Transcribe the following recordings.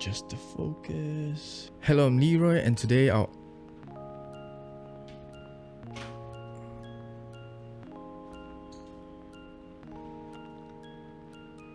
Adjust the focus. Hello, I'm Leroy, and today I'll...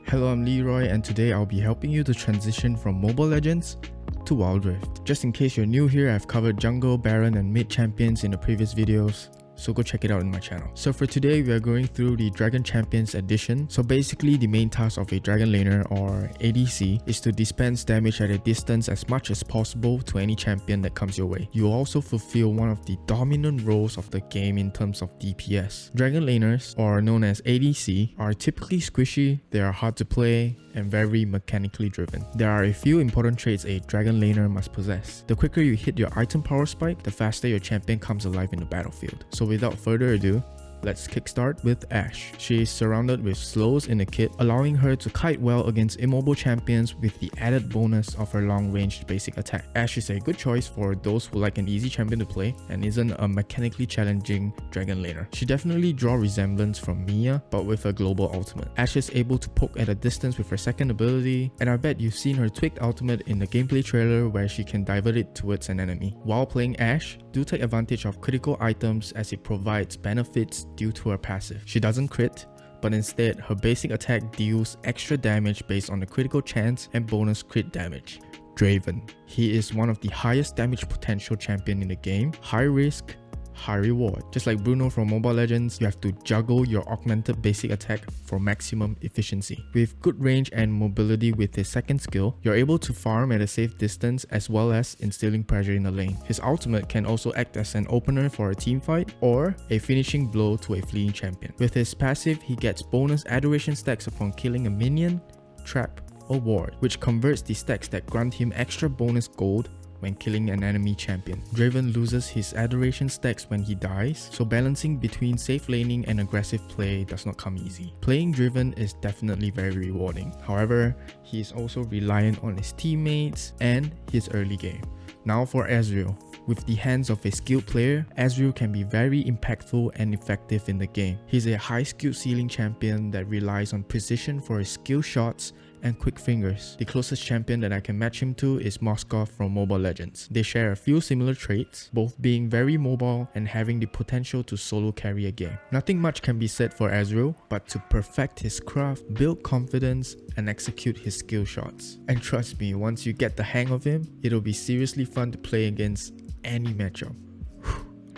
Hello, I'm Leroy, and today I'll be helping you to transition from Mobile Legends to Wild Rift. Just in case you're new here, I've covered jungle, baron, and mid champions in the previous videos, so go check it out in my channel. So for today, we are going through the Dragon Champions edition. So basically, the main task of a Dragon Laner or ADC is to dispense damage at a distance as much as possible to any champion that comes your way. You also fulfill one of the dominant roles of the game in terms of DPS. Dragon Laners, or known as ADC, are typically squishy, they are hard to play, and very mechanically driven. There are a few important traits a Dragon Laner must possess. The quicker you hit your item power spike, the faster your champion comes alive in the battlefield. So without further ado, let's kickstart with Ashe. She is surrounded with slows in the kit, allowing her to kite well against immobile champions with the added bonus of her long-ranged basic attack. Ashe is a good choice for those who like an easy champion to play and isn't a mechanically challenging Dragon Laner. She definitely draws resemblance from Mia, but with a global ultimate. Ashe is able to poke at a distance with her second ability, and I bet you've seen her tweaked ultimate in the gameplay trailer where she can divert it towards an enemy. While playing Ashe, do take advantage of critical items as it provides benefits due to her passive. She doesn't crit, but instead her basic attack deals extra damage based on the critical chance and bonus crit damage. Draven. He is one of the highest damage potential champion in the game. High risk, high reward. Just like Bruno from Mobile Legends, you have to juggle your augmented basic attack for maximum efficiency. With good range and mobility with his second skill, you're able to farm at a safe distance as well as instilling pressure in the lane. His ultimate can also act as an opener for a team fight or a finishing blow to a fleeing champion. With his passive, he gets bonus adoration stacks upon killing a minion, trap, or ward, which converts the stacks that grant him extra bonus gold when killing an enemy champion. Draven loses his adoration stacks when he dies, so balancing between safe laning and aggressive play does not come easy. Playing Draven is definitely very rewarding. However, he is also reliant on his teammates and his early game. Now for Ezreal. With the hands of a skilled player, Ezreal can be very impactful and effective in the game. He's a high skilled ceiling champion that relies on precision for his skill shots and quick fingers. The closest champion that I can match him to is Moskov from Mobile Legends. They share a few similar traits, both being very mobile and having the potential to solo carry a game. Nothing much can be said for Ezreal, but to perfect his craft, build confidence, and execute his skill shots. And trust me, once you get the hang of him, it'll be seriously fun to play against any matchup.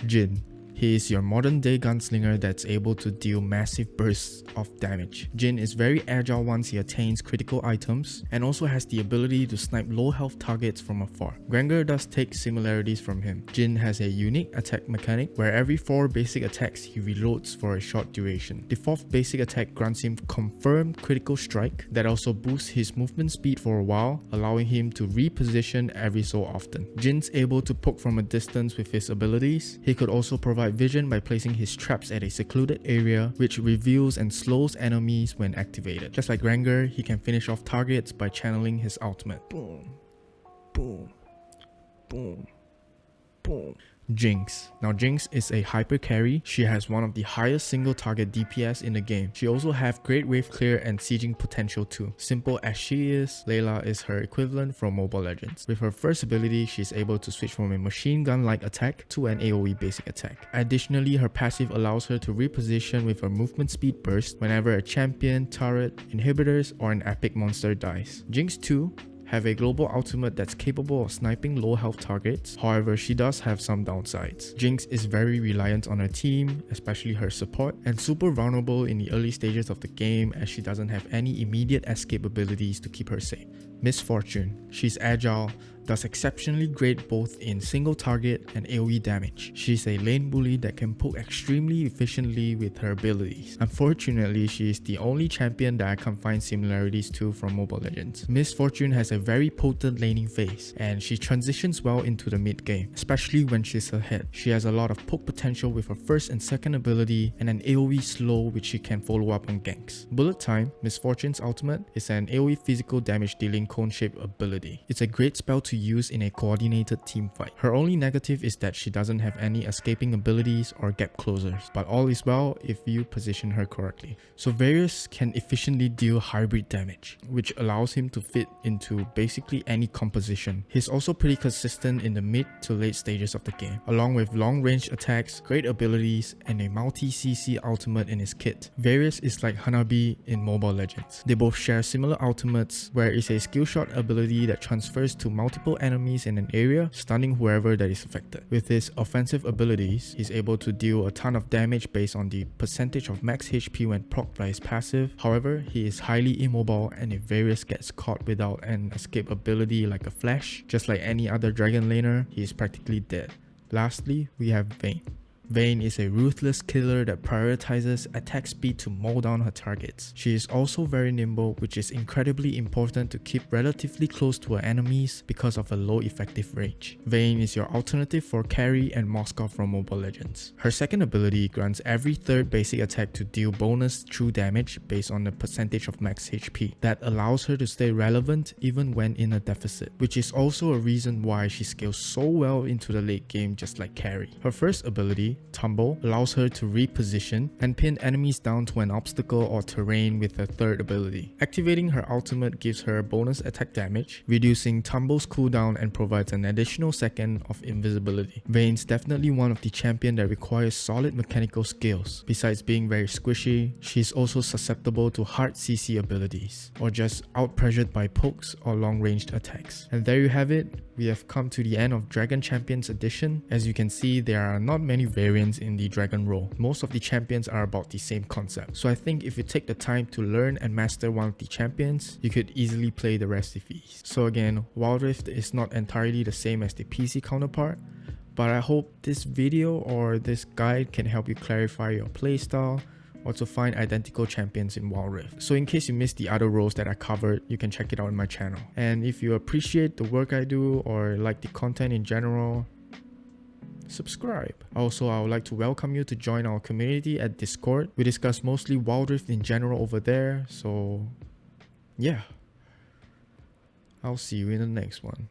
Jhin. He is your modern day gunslinger that's able to deal massive bursts of damage. Jhin is very agile once he attains critical items and also has the ability to snipe low health targets from afar. Granger does take similarities from him. Jhin has a unique attack mechanic where every 4 basic attacks he reloads for a short duration. The 4th basic attack grants him confirmed critical strike that also boosts his movement speed for a while, allowing him to reposition every so often. Jin's able to poke from a distance with his abilities. He could also provide vision by placing his traps at a secluded area, which reveals and slows enemies when activated. Just like Granger, he can finish off targets by channeling his ultimate. Boom, boom, boom, boom. Jinx. Now Jinx is a hyper carry. She has one of the highest single target DPS in the game. She also have great wave clear and sieging potential too. Simple as she is, Layla is her equivalent from Mobile Legends. With her first ability, she is able to switch from a machine gun like attack to an AoE basic attack. Additionally, her passive allows her to reposition with her movement speed burst whenever a champion, turret, inhibitors, or an epic monster dies. Jinx 2 have a global ultimate that's capable of sniping low health targets. However, she does have some downsides. Jinx is very reliant on her team, especially her support, and super vulnerable in the early stages of the game as she doesn't have any immediate escape abilities to keep her safe. Misfortune. She's agile, does exceptionally great both in single target and AoE damage. She's a lane bully that can poke extremely efficiently with her abilities. Unfortunately, she is the only champion that I can find similarities to from Mobile Legends. Misfortune has a very potent laning phase, and she transitions well into the mid game, especially when she's ahead. She has a lot of poke potential with her first and second ability and an AoE slow which she can follow up on ganks. Bullet Time, Misfortune's ultimate, is an AoE physical damage dealing cone shape ability. It's a great spell to to use in a coordinated team fight. Her only negative is that she doesn't have any escaping abilities or gap closers, but all is well if you position her correctly. So Varus can efficiently deal hybrid damage, which allows him to fit into basically any composition. He's also pretty consistent in the mid to late stages of the game, along with long range attacks, great abilities, and a multi-CC ultimate in his kit. Varus is like Hanabi in Mobile Legends. They both share similar ultimates, where it's a skill shot ability that transfers to multiple enemies in an area, stunning whoever that is affected. With his offensive abilities, he's able to deal a ton of damage based on the percentage of max HP when procced by his passive. However, he is highly immobile, and if Varus gets caught without an escape ability like a flash, just like any other dragon laner, he is practically dead. Lastly, we have Vayne. Vayne is a ruthless killer that prioritizes attack speed to mow down her targets. She is also very nimble, which is incredibly important to keep relatively close to her enemies because of her low effective range. Vayne is your alternative for carry and Moskov from Mobile Legends. Her second ability grants every third basic attack to deal bonus true damage based on the percentage of max HP. That allows her to stay relevant even when in a deficit, which is also a reason why she scales so well into the late game, just like carry. Her first ability, Tumble, allows her to reposition and pin enemies down to an obstacle or terrain with her third ability. Activating her ultimate gives her bonus attack damage, reducing Tumble's cooldown, and provides an additional second of invisibility. Vayne's definitely one of the champions that requires solid mechanical skills. Besides being very squishy, she's also susceptible to hard CC abilities, or just out-pressured by pokes or long-ranged attacks. And there you have it. We have come to the end of Dragon Champions Edition. As you can see, there are not many variants in the Dragon role. Most of the champions are about the same concept. So I think if you take the time to learn and master one of the champions, you could easily play the rest with ease. So again, Wild Rift is not entirely the same as the PC counterpart, but I hope this video or this guide can help you clarify your playstyle or to find identical champions in Wild Rift. So in case you missed the other roles that I covered, you can check it out on my channel. And if you appreciate the work I do or like the content in general, subscribe. Also, I would like to welcome you to join our community at Discord. We discuss mostly Wild Rift in general over there, so yeah. I'll see you in the next one.